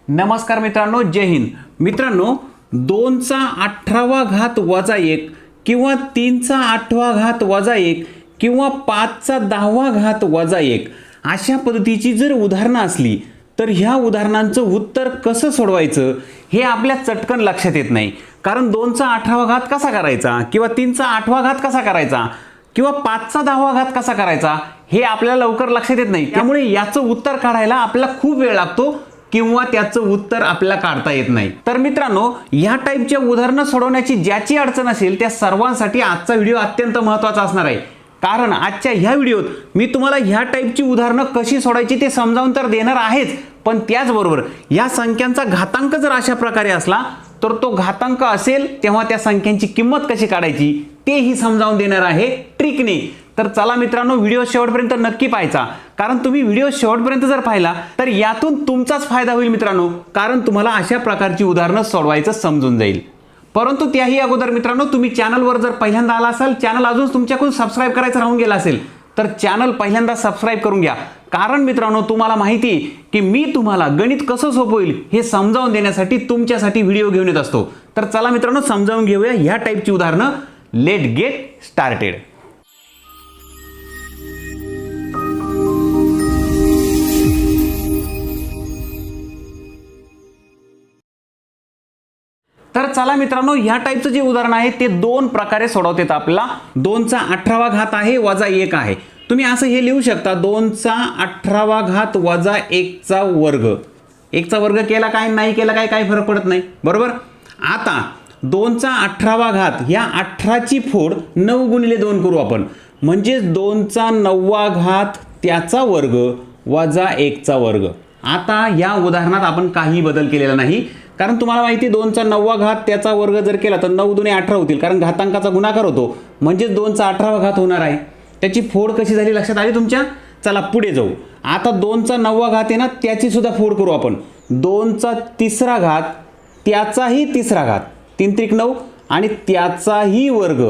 नमस्कार मित्रांनो, जय हिंद. मित्रांनो, 2चा 18वा घात वजा 1 किंवा 3चा 8वा घात वजा 1 किंवा 5चा 10वा घात वजा 1 अशा पद्धतीची जर उदाहरणं असली तर ह्या उदाहरणांचं उत्तर कसं सोडवायचं हे आपल्या चटकन लक्षात येत नाही. कारण 2चा 18वा घात कसा करायचा किंवा 3चा 8वा घात कसा करायचा किंवा 5चा 10वा घात कसा करायचा हे आपल्याला लवकर लक्षात येत नाही. त्यामुळे याचं उत्तर काढायला आपल्याला खूप वेळ लागतो किंवा त्याचं उत्तर आपल्याला काढता येत नाही. तर मित्रांनो, या टाईपच्या उदाहरणं सोडवण्याची ज्याची अडचण असेल त्या सर्वांसाठी आजचा व्हिडिओ अत्यंत महत्त्वाचा असणार आहे. कारण आजच्या ह्या व्हिडिओत मी तुम्हाला ह्या टाईपची उदाहरणं कशी सोडायची ते समजावून तर देणार आहेच, पण त्याचबरोबर या संख्यांचा घातांक जर अशा प्रकारे असला तर तो घातांक असेल तेव्हा त्या संख्यांची किंमत कशी काढायची तेही समजावून देणार आहे ट्रिकने. तर चला मित्रांनो, व्हिडिओ शेवटपर्यंत नक्की पाहायचा. कारण तुम्ही व्हिडिओ शेवटपर्यंत जर पाहिला तर यातून तुमचाच फायदा होईल मित्रांनो, कारण तुम्हाला अशा प्रकारची उदाहरणं सोडवायचं समजून जाईल. परंतु त्याही अगोदर मित्रांनो, तुम्ही चॅनलवर जर पहिल्यांदा आला असाल, चॅनल अजून तुमच्याकडून सबस्क्राईब करायचं राहून गेला असेल तर चॅनल पहिल्यांदा सबस्क्राईब करून घ्या. कारण मित्रांनो, तुम्हाला माहिती आहे की मी तुम्हाला गणित कसं सोपं होईल हे समजावून देण्यासाठी तुमच्यासाठी व्हिडिओ घेऊन येत असतो. तर चला मित्रांनो, समजावून घेऊया ह्या टाईपची उदाहरणं. Let get started. तर चला मित्रांनो, ह्या टाईपचं जे उदाहरण आहे ते दोन प्रकारे सोडवता येतं आपल्याला. 2चा 18वा घात आहे वजा 1 आहे. तुम्ही असं हे लिहू शकता, 2चा 18वा घात वजा 1चा वर्ग. 1चा वर्ग केला काय नाही केला काय काही फरक पडत नाही, बरोबर. आता 2चा 18वा घात, या 18ची फोड 9 गुणिले 2 करू आपण, म्हणजे 2चा 9वा घात त्याचा वर्ग वजा 1चा वर्ग. आता या उदाहरणात आपण काही बदल केलेला नाही, कारण तुम्हाला माहिती 2चा 9वा घात त्याचा वर्ग जर केला तर 9 दुणे 18 होतील, कारण घातांकाचा गुणाकार होतो, म्हणजे 2चा 18वा घात होणार आहे. त्याची फोड कशी झाली लक्षात आली तुमच्या. चला पुढे जाऊ. आता 2चा 9वा घात आहे ना, त्याची सुद्धा फोड करू आपण. 2चा 3रा घात त्याचाही 3रा घात, 3 त्रिक 9 आणि त्याचाही वर्ग.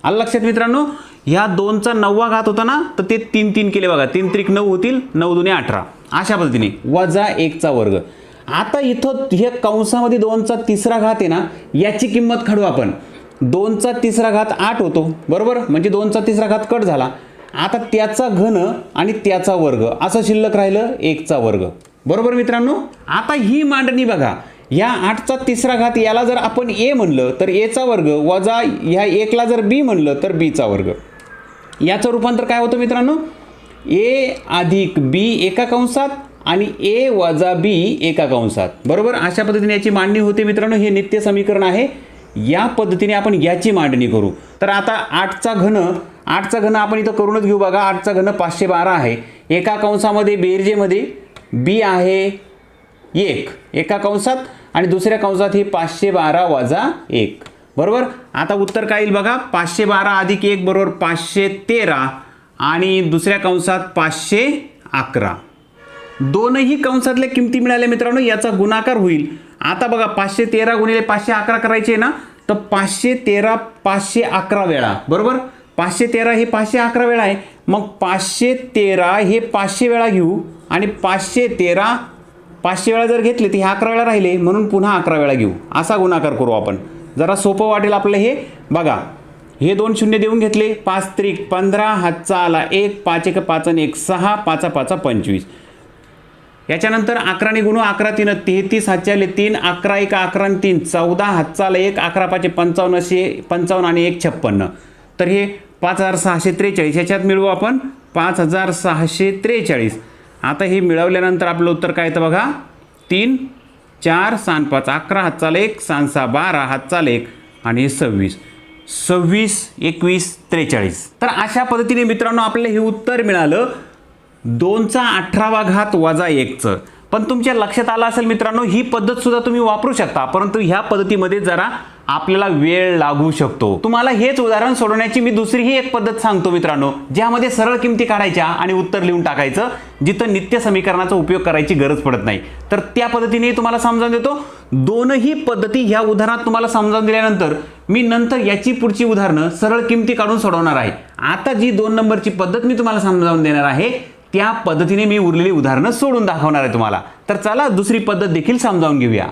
आलं लक्षात मित्रांनो. ह्या 2चा 9वा घात होता ना, तर ते 3 3 केले बघा, 3 त्रिक 9 होतील, 9 दुणे 18 अशा पद्धतीने वजा 1चा वर्ग. आता इथं हे कंसामध्ये 2चा 3रा घात आहे ना, याची किंमत काढू आपण. 2चा 3रा घात 8 होतो, बरोबर, म्हणजे 2चा 3रा घात कट झाला. आता त्याचा घन आणि त्याचा वर्ग असं शिल्लक राहिलं 1चा वर्ग, बरोबर मित्रांनो. आता ही मांडणी बघा, या 8चा 3रा घात याला जर आपण ए म्हणलं तर एचा वर्ग वजा ह्या 1ला जर बी म्हणलं तर बीचा वर्ग. याचं रूपांतर काय होतं मित्रांनो, ए अधिक बी एका कंसात आणि ए वजा बी एका कंसात, बरोबर. अशा पद्धतीने याची मांडणी होते मित्रांनो. हे नित्य समीकरण आहे. या पद्धतीने आपण याची मांडणी करू. तर आता 8चा घन आपण इथं करूनच घेऊ बघा. 8चा घन 512 आहे. एका कंसामध्ये बेरजेमध्ये बी आहे 1 एका कंसात आणि दुसऱ्या कंसात हे 512 वजा 1, बरोबर. आता उत्तर काय येईल बघा, 512 अधिक 1 बरोबर 513 आणि दुसऱ्या कंसात 511. दोनही कंसातल्या किमती मिळाल्या मित्रांनो, याचा गुणाकार होईल. आता बघा 513 गुणिले 511 करायचे ना, तर 513 511 वेळा, बरोबर. 513 हे 511 वेळा आहे, मग 513 हे 500 वेळा घेऊ आणि 513 500 वेळा जर घेतले तर हे 11 वेळा राहिले, म्हणून पुन्हा 11 वेळा घेऊ. असा गुणाकार करू आपण, जरा सोपं वाटेल आपलं हे. बघा, हे 2 शून्य देऊन घेतले, 5 त्रिक 15 हातचा आला 1, 5 1 5 आणि 1 6, 5 5 25. याच्यानंतर 11 गुणू, 11 3 33 हातचे आले 3, 11 1 11 आणि 3 14, हातचा आला 1, 11 5 55 55 आणि 1 56. तर हे 5643. याच्यात मिळवू आपण 5643. आता हे मिळवल्यानंतर आपलं उत्तर काय येतं बघा, 3 4 6 5 11 हातचा आला 1, 6 6 12 हातचा आला 1 आणि 26 26 21 43. तर अशा पद्धतीने मित्रांनो आपल्याला हे उत्तर मिळालं 2चा 18वा घात वजा 1चं. पण तुमच्या लक्षात आलं असेल मित्रांनो, ही पद्धत सुद्धा तुम्ही वापरू शकता, परंतु ह्या पद्धतीमध्ये जरा आपल्याला वेळ लागू शकतो. तुम्हाला हेच उदाहरण सोडवण्याची मी दुसरीही एक पद्धत सांगतो मित्रांनो, ज्यामध्ये सरळ किमती काढायच्या आणि उत्तर लिहून टाकायचं, जिथं नित्य समीकरणाचा उपयोग करायची गरज पडत नाही. तर त्या पद्धतीने तुम्हाला समजावून देतो. दोनही पद्धती ह्या उदाहरणात तुम्हाला समजावून दिल्यानंतर मी नंतर याची पुढची उदाहरणं सरळ किमती काढून सोडवणार आहे. आता जी 2 नंबरची पद्धत मी तुम्हाला समजावून देणार आहे त्या पद्धतीने मी उरलेली उदाहरणं सोडून दाखवणार आहे तुम्हाला. तर चला दुसरी पद्धत देखील समजावून घेऊया.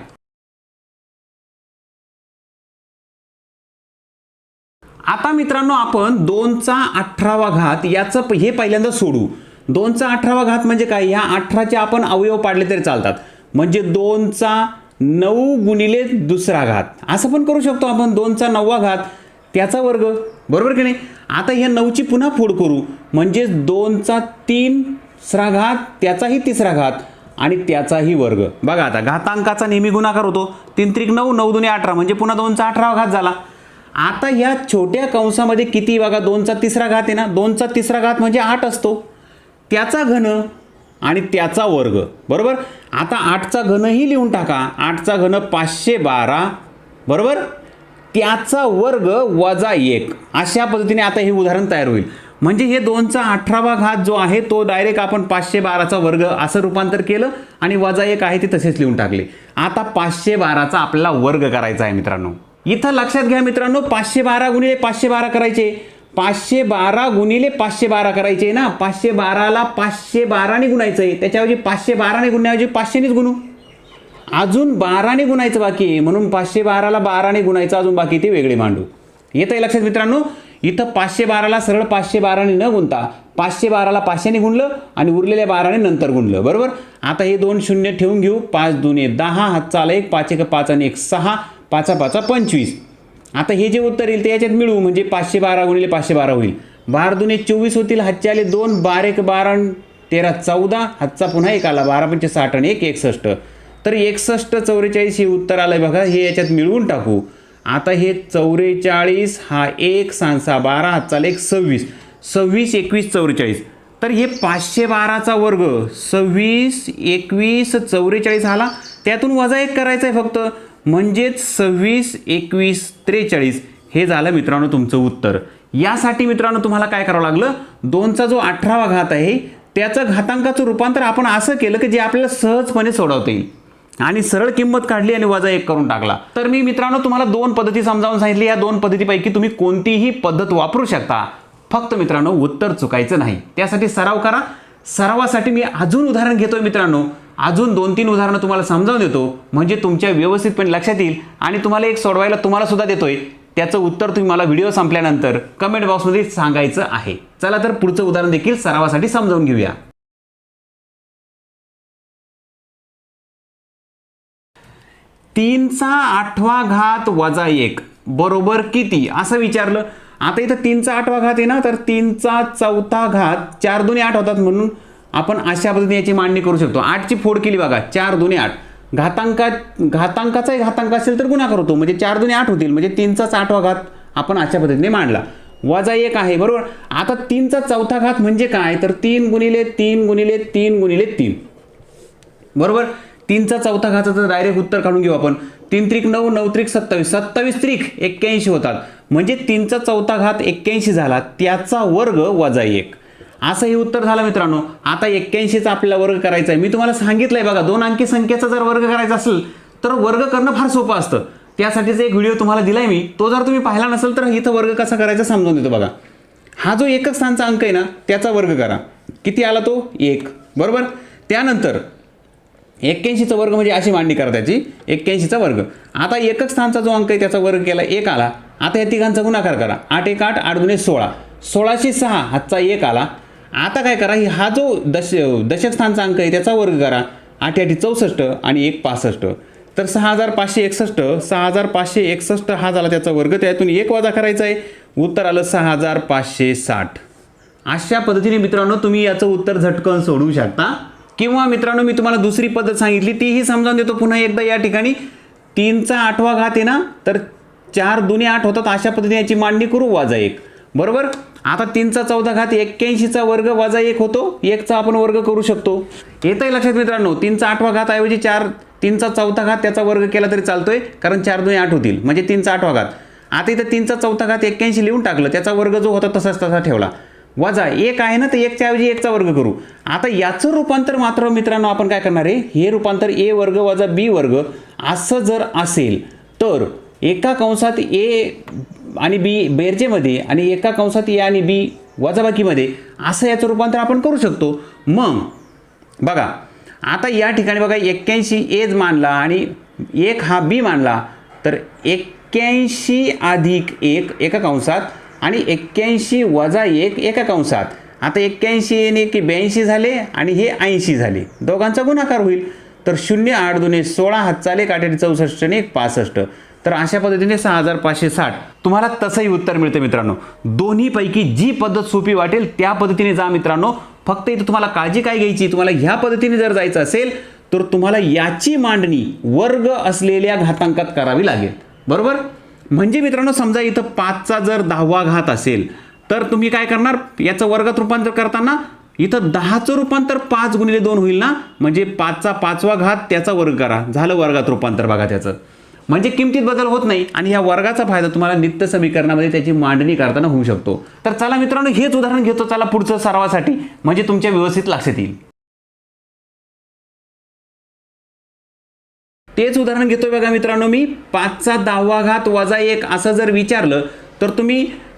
आता मित्रांनो आपण 2चा 18वा घात याचं हे पहिल्यांदा सोडू. 2चा 18वा घात म्हणजे काय? ह्या 18चे आपण अवयव पाडले तरी चालतात. म्हणजे 2चा 9 गुणिले दुसरा घात असं पण करू शकतो आपण. 2चा 9वा घात त्याचा वर्ग, बरोबर की नाही? आता ह्या 9ची पुन्हा फोड करू म्हणजे 2चा 3रा घात त्याचाही 3रा घात आणि त्याचाही वर्ग. बघा आता घातांकाचा नेहमी गुणाकार होतो. 3 त्रिक 9, 9 दुने 18 म्हणजे पुन्हा 2चा 18वा घात झाला. आता या छोट्या कंसामध्ये किती बघा 2चा 3रा घात आहे ना. 2चा 3रा घात म्हणजे 8 असतो. त्याचा घन आणि त्याचा वर्ग, बरोबर. आता 8चा घनही लिहून टाका. 8चा घन 512, बरोबर. त्याचा वर्ग वजा 1. अशा पद्धतीने आता हे उदाहरण तयार होईल. म्हणजे हे 2चा 18वा घात जो आहे तो डायरेक्ट आपण 512चा वर्ग असं रूपांतर केलं आणि वजा 1 आहे ते तसेच लिहून टाकले. आता 512चा आपल्याला वर्ग करायचा आहे मित्रांनो. इथं लक्षात घ्या मित्रांनो, 512 गुणिले 512 करायचे. 512 गुणिले 512 करायचे ना. 512ला 512ने गुणायचं आहे. त्याच्याऐवजी 512ने गुणण्याऐवजी 500नेच गुणू. अजून 12ने गुणायचं बाकी आहे म्हणून 512ला 12ने गुणायचं अजून बाकी ते वेगळे मांडू. येतंय लक्षात मित्रांनो. इथं 512ला सरळ 512ने न गुणता 512ला 500ने गुणलं आणि उरलेल्या 12ने नंतर गुणलं, बरोबर. आता हे 2 शून्य ठेवून घेऊ. 5 दुने 10, हातचा आला 1, 5 1 5 आणि 1 6, 5 5 25. आता हे जे उत्तर येईल ते याच्यात मिळू म्हणजे 512 गुणिले 512 होईल. 12 दुने 24 होतील, हातचे आले 2, 12 1 12, 13 14, हातचा पुन्हा 1 आला, 12 5 60 आणि 1 61. तर 61 44 हे उत्तर आलंय बघा. हे याच्यात मिळवून टाकू. आता हे 44 हा 1 6 12, हातचा 1 26, 26 21 44. तर हे 512चा वर्ग 26 21 44 आला. त्यातून वजा 1 करायचं आहे फक्त. म्हणजेच 26 21 43 हे झालं मित्रांनो तुमचं उत्तर. यासाठी मित्रांनो तुम्हाला काय करावं लागलं? 2चा जो 18वा घात आहे त्याचं घातांकाचं रूपांतर आपण असं केलं की जे आपल्याला सहजपणे सोडवता येईल आणि सरळ किंमत काढली आणि वजा 1 करून टाकला. तर मी मित्रांनो तुम्हाला 2 पद्धती समजावून सांगितली. या 2 पद्धतीपैकी तुम्ही कोणतीही पद्धत वापरू शकता. फक्त मित्रांनो उत्तर चुकायचं नाही. त्यासाठी सराव करा. सरावासाठी मी अजून उदाहरण घेतोय मित्रांनो. अजून 2-3 उदाहरणं तुम्हाला समजावून देतो म्हणजे तुमच्या व्यवस्थितपणे लक्षात येईल. आणि तुम्हाला एक सोडवायला तुम्हाला सुद्धा देतोय. त्याचं उत्तर तुम्ही मला व्हिडिओ संपल्यानंतर कमेंट बॉक्समध्ये सांगायचं आहे. चला तर पुढचं उदाहरण देखील सरावासाठी समजावून घेऊया. 3चा 8वा घात वजा 1 बरोबर किती असं विचारलं. आता इथं 3चा 8वा घात आहे ना. तर 3चा 4था घात 4 दुने 8 होतात म्हणून आपण अशा पद्धतीने याची मांडणी करू शकतो. 8ची फोड केली बघा. 4 दुने 8. घातांकाचाही घातांक असेल तर गुणाकार होतो म्हणजे 4 दुने 8 होतील. म्हणजे 3चा 8वा घात आपण अशा पद्धतीने मांडला. वजा 1 आहे, बरोबर. आता 3चा 4था घात म्हणजे काय? तर 3 गुणिले 3 गुणिले 3 गुणिले 3, बरोबर. 3चा 4था घाताचं डायरेक्ट उत्तर काढून घेऊ आपण. 3 त्रिक 9, 9 त्रिक 27, 27 त्रिक 81 होतात. म्हणजे 3चा 4था घात 81 झाला. त्याचा वर्ग वजा 1 असं हे उत्तर झालं मित्रांनो. आता 81चा आपल्याला वर्ग करायचा आहे. मी तुम्हाला सांगितलंय बघा 2 अंकी संख्येचा जर वर्ग करायचा असेल तर वर्ग करणं फार सोपं असतं. त्यासाठीच एक व्हिडिओ तुम्हाला दिलाय मी. तो जर तुम्ही पाहिला नसेल तर इथं वर्ग कसा करायचा समजावून देतो बघा. हा जो एकक स्थानचा अंक आहे ना त्याचा वर्ग करा. किती आला तो? 1, बरोबर. त्यानंतर 81चा वर्ग म्हणजे अशी मांडणी करा त्याची. 81चा वर्ग. आता एकक स्थानचा जो अंक आहे त्याचा वर्ग केला 1 आला. आता या तिघांचा गुणाकार करा. 8 1 8, 8 दुने 16, 16शी 6, हातचा 1 आला. आता काय करा, हा जो दशक स्थानचा अंक आहे त्याचा वर्ग करा. 8 8 64 आणि 1 65. तर 6561, 6561 हा झाला त्याचा वर्ग. त्यातून 1 वजा करायचा आहे. उत्तर आलं 6560. अशा पद्धतीने मित्रांनो तुम्ही याचं उत्तर झटकन सोडवू शकता. किंवा मित्रांनो मी तुम्हाला दुसरी पद्धत सांगितली तीही समजावून देतो पुन्हा एकदा. या ठिकाणी 3चा 8वा घात आहे ना. तर 4 दुने 8 होतात. अशा पद्धतीने याची मांडणी करू. वजा 1, बरोबर. आता 3चा 14 घात 81चा वर्ग वजा 1 होतो. 1चा आपण वर्ग करू शकतो. येतंय लक्षात मित्रांनो. 3चा 8वा घात ऐवजी 3चा 4था घात त्याचा वर्ग केला तरी चालतोय कारण 4 दुने 8 होतील म्हणजे 3चा 8वा घात. आता इथं 3चा 4था घात 81 लिहून टाकलं. त्याचा वर्ग जो होता तसाच तसा ठेवला. वजा 1 आहे ना तर 1च्या ऐवजी 1चा वर्ग करू. आता याचं रूपांतर मात्र मित्रांनो आपण काय करणार आहे, हे रूपांतर a वर्ग वजा b वर्ग असं जर असेल तर एका कंसात a आणि b बेरजेमध्ये आणि एका कंसात a आणि b वजाबाकीमध्ये, असं याचं रूपांतर आपण करू शकतो. मग बघा आता या ठिकाणी बघा 81 एज मानला आणि 1 हा बी मानला, तर 81 अधिक 1 एका कंसात आणि 81 वजा 1 एका कंसात. आता 81 येणे की 82 झाले आणि हे 80 झाले, दोघांचा गुणाकार होईल. तर 0 8 2 16 हातचाले काटेरी 64 आणि 1 65. तर अशा पद्धतीने 6560 तुम्हाला तसंही उत्तर मिळतं मित्रांनो. दोन्हीपैकी जी पद्धत सोपी वाटेल त्या पद्धतीने जा मित्रांनो. फक्त इथं तुम्हाला काळजी काय घ्यायची, तुम्हाला ह्या पद्धतीने जर जायचं असेल तर तुम्हाला याची मांडणी वर्ग असलेल्या घातांकात करावी लागेल, बरोबर. म्हणजे मित्रांनो समजा इथं 5चा जर 10वा घात असेल तर तुम्ही काय करणार, याचं वर्गात रूपांतर करताना इथं 10चं रूपांतर 5 गुणिले 2 होईल ना, म्हणजे 5चा 5वा घात त्याचा वर्ग करा, झालं वर्गात रूपांतर. बघा त्याचं म्हणजे किमतीत बदल होत नाही आणि ह्या वर्गाचा फायदा तुम्हाला नित्य समीकरणामध्ये त्याची मांडणी करताना होऊ शकतो. तर चला मित्रांनो हेच उदाहरण घेतो चला पुढचं सरावासाठी, म्हणजे तुमच्या व्यवस्थित लक्षात येईल. तेच उदाहरण घेतोय बघा मित्रांनो मी. 5चा 10वा घात वजा 1 असं जर विचारलं तर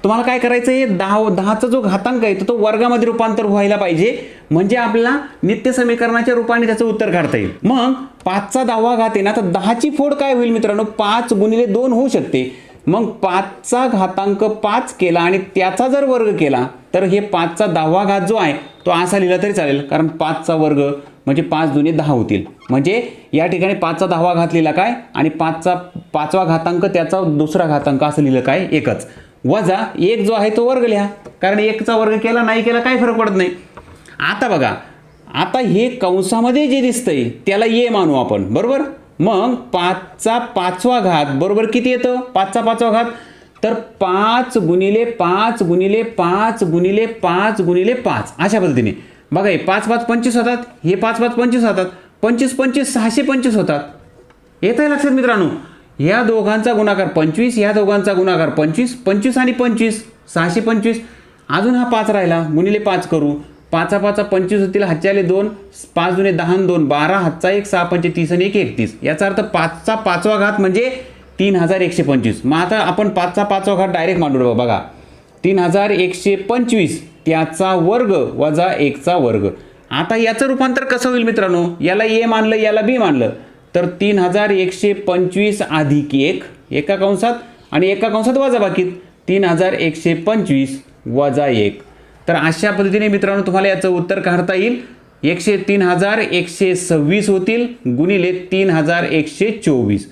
तुम्हाला काय करायचं, हे 10चा जो घातांक आहे तो वर्गामध्ये रूपांतर व्हायला पाहिजे, म्हणजे आपल्याला नित्य समीकरणाच्या रूपाने त्याचं उत्तर काढता येईल. मग 5चा 10वा घात आहे ना, तर 10ची फोड काय होईल मित्रांनो, 5 गुणिले 2 होऊ शकते. मग 5चा घातांक 5 केला आणि त्याचा जर वर्ग केला तर हे 5चा 10वा घात जो आहे तो असा लिहिला तरी चालेल, कारण 5चा वर्ग म्हणजे 5 दुने 10 होतील. म्हणजे या ठिकाणी 5चा 10वा घात लिहिला काय आणि 5चा 5वा घातांक त्याचा दुसरा घातांक असं लिहिलं काय, एकच. वजा 1 जो आहे तो वर्ग लिहा, कारण 1चा वर्ग केला नाही केला काही फरक पडत नाही. आता बघा आता हे कंसामध्ये जे दिसतंय त्याला ये मानू आपण, बरोबर. मग 5चा 5वा घात बरोबर किती येतं, 5चा 5वा घात, तर 5 गुणिले 5 गुणिले 5 गुणिले 5 गुणिले 5 अशा पद्धतीने. बघा हे 5 5 25 होतात, हे 5 5 25 होतात, 25 25 625 होतात. येत आहे लक्षात मित्रांनो. या दोघांचा गुणाकार 25, या दोघांचा गुणाकार 25, 25 आणि 25 625. अजून हा 5 राहिला, गुणिले 5 करू. 5 5 25 होतील, हातचे आले 2, 5 दुने 10 आणि 2 12, हातचा 1 6 5 30 आणि 1 31. याचा अर्थ 5चा 5वा घात म्हणजे 3125. मग आता आपण 5चा 5वा घात डायरेक्ट मांडू बघा. 3125 त्याचा वर्ग वजा 1चा वर्ग. आता याचं रूपांतर कसं होईल मित्रांनो, याला ए मानलं याला बी मानलं तर 3125 अधिक 1 एका कंसात आणि एका कंसात वजाबाकीत 3125 वजा 1. तर अशा पद्धतीने मित्रांनो तुम्हाला याचं उत्तर काढता येईल. 3126 होतील गुणिले 3124.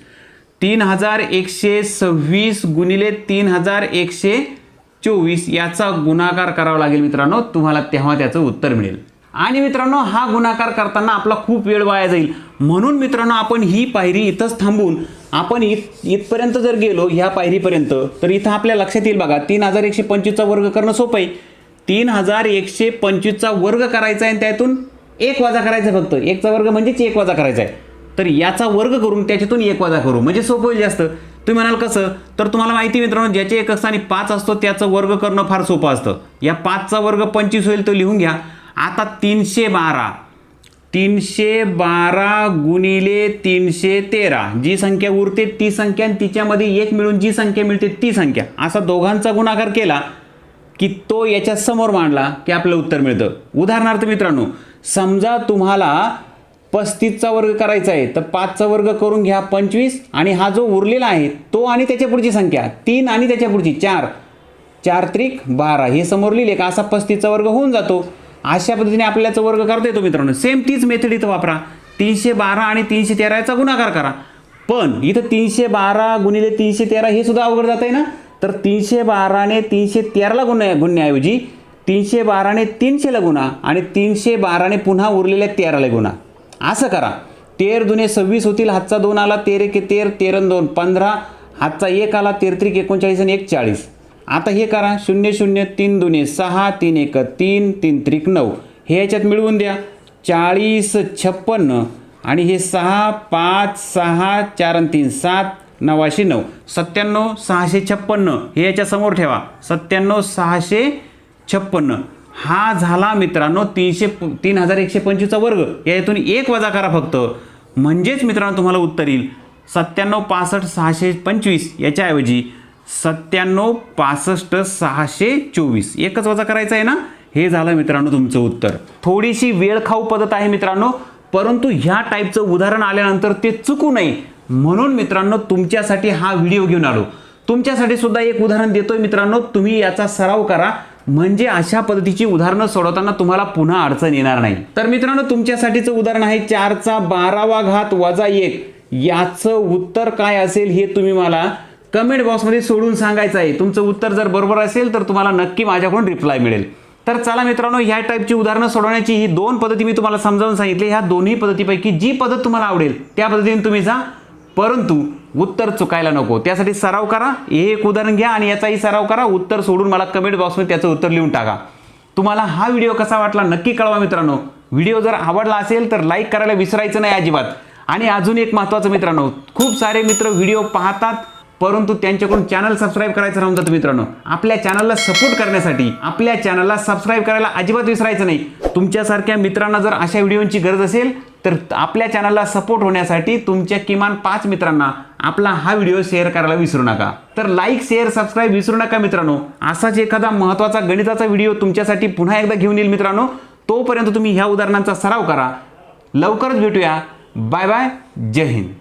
3126 गुणिले 3124 याचा गुणाकार करावा लागेल मित्रांनो तुम्हाला, तेव्हा त्याचं उत्तर मिळेल. आणि मित्रांनो हा गुणाकार करताना आपला खूप वेळ वाया जाईल, म्हणून मित्रांनो आपण ही पायरी इथंच थांबून आपण इथपर्यंत जर गेलो ह्या पायरीपर्यंत तर इथं आपल्या लक्षात येईल बघा. 3125चा वर्ग करणं सोपं आहे. 3125चा वर्ग करायचा आहे आणि त्यातून 1 वजा करायचा, फक्त 1चा वर्ग म्हणजेच 1 वजा करायचा आहे. तर याचा वर्ग करून त्याच्यातून 1 वजा करू म्हणजे सोपं होईल जास्त. तुम्ही म्हणाल कसं, तर तुम्हाला माहिती मित्रांनो ज्याचे एक स्थानी 5 असतो त्याचं वर्ग करणं फार सोपं असतं. या 5चा वर्ग 25 होईल तो लिहून घ्या. आता 312 गुणिले 313 जी संख्या उरते ती संख्या आणि तिच्यामध्ये 1 मिळून जी संख्या मिळते ती संख्या, असा दोघांचा गुणाकार केला की तो याच्या समोर मांडला की आपलं उत्तर मिळतं. उदाहरणार्थ मित्रांनो समजा तुम्हाला 35चा वर्ग करायचा आहे तर 5चा वर्ग करून घ्या 25 आणि हा जो उरलेला आहे तो आणि त्याच्या पुढची संख्या 3 आणि त्याच्या पुढची 4, 4 त्रिक 12 हे समोर लिहिले का असा 35चा वर्ग होऊन जातो. अशा पद्धतीने आपल्याचा वर्ग करता येतो मित्रांनो. सेम तीच मेथड इथं वापरा. 312 आणि 313 याचा गुणाकार करा. पण इथं 312 गुणिले 313 हे सुद्धा अवघड जात आहे ना, तर 312 ने 313ला गुणण्याऐवजी 312 ने 300ला गुणा आणि 312 ने पुन्हा उरलेल्या 13ला गुणा असं करा. 13 दुने 26 होतील, हातचा 2 आला, 13 1 13, 13 2 15, हातचा 1 आला, 13 39 आणि 1 40. आता हे करा 0 0 3 दुने 6 3 1 3 3 त्रिक 9 हे याच्यात मिळवून द्या. 40 56 आणि हे 6 5 6 4 आणि 3 7 9 9 97 656 हे याच्या समोर ठेवा. 97 656 हा झाला मित्रांनो 3125चा वर्ग. यातून 1 वजा करा फक्त, म्हणजेच मित्रांनो तुम्हाला उत्तर येईल 97 65 625 याच्याऐवजी 97 65 624 एकच वजा करायचं आहे ना. हे झालं मित्रांनो तुमचं उत्तर. थोडीशी वेळ खाऊ पद्धत आहे मित्रांनो, परंतु ह्या टाईपचं उदाहरण आल्यानंतर ते चुकू नये म्हणून मित्रांनो तुमच्यासाठी हा व्हिडिओ घेऊन आलो. तुमच्यासाठी सुद्धा एक उदाहरण देतोय मित्रांनो, तुम्ही याचा सराव करा म्हणजे अशा पद्धतीची उदाहरणं सोडवताना तुम्हाला पुन्हा अडचण येणार नाही. तर मित्रांनो तुमच्यासाठीचं उदाहरण आहे 4^12 वजा 1. याचं उत्तर काय असेल हे तुम्ही मला कमेंट बॉक्समध्ये सोडून सांगायचं आहे. तुमचं उत्तर जर बरोबर असेल तर तुम्हाला नक्की माझ्याकडून रिप्लाय मिळेल. तर चला मित्रांनो, ह्या टाईपची उदाहरणं सोडवण्याची ही 2 पद्धती मी तुम्हाला समजावून सांगितली. ह्या दोन्ही पद्धतीपैकी जी पद्धत तुम्हाला आवडेल त्या पद्धतीने तुम्ही जा, परंतु उत्तर चुकायला नको. त्यासाठी सराव करा. हे एक उदाहरण घ्या आणि याचाही सराव करा. उत्तर सोडून मला कमेंट बॉक्समध्ये त्याचं उत्तर लिहून टाका. तुम्हाला हा व्हिडिओ कसा वाटला नक्की कळवा मित्रांनो. व्हिडिओ जर आवडला असेल तर लाईक करायला विसरायचं नाही अजिबात. आणि अजून एक महत्त्वाचं मित्रांनो, खूप सारे मित्र व्हिडिओ पाहतात परंतु त्यांच्याकडून चॅनल सबस्क्राईब करायचं राहून जातं मित्रांनो. आपल्या चॅनलला सपोर्ट करण्यासाठी आपल्या चॅनलला सबस्क्राईब करायला अजिबात विसरायचं नाही. तुमच्यासारख्या मित्रांना जर अशा व्हिडिओची गरज असेल तर आपल्या चॅनलला सपोर्ट होण्यासाठी तुमच्या किमान 5 मित्रांना आपला हा व्हिडिओ शेअर करायला विसरू नका. तर लाईक शेअर सबस्क्राईब विसरू नका मित्रांनो. असाच एखादा महत्त्वाचा गणिताचा व्हिडिओ तुमच्यासाठी पुन्हा एकदा घेऊन येईल मित्रांनो. तोपर्यंत तुम्ही ह्या उदाहरणांचा सराव करा. लवकरच भेटूया. Bye bye. जय हिंद.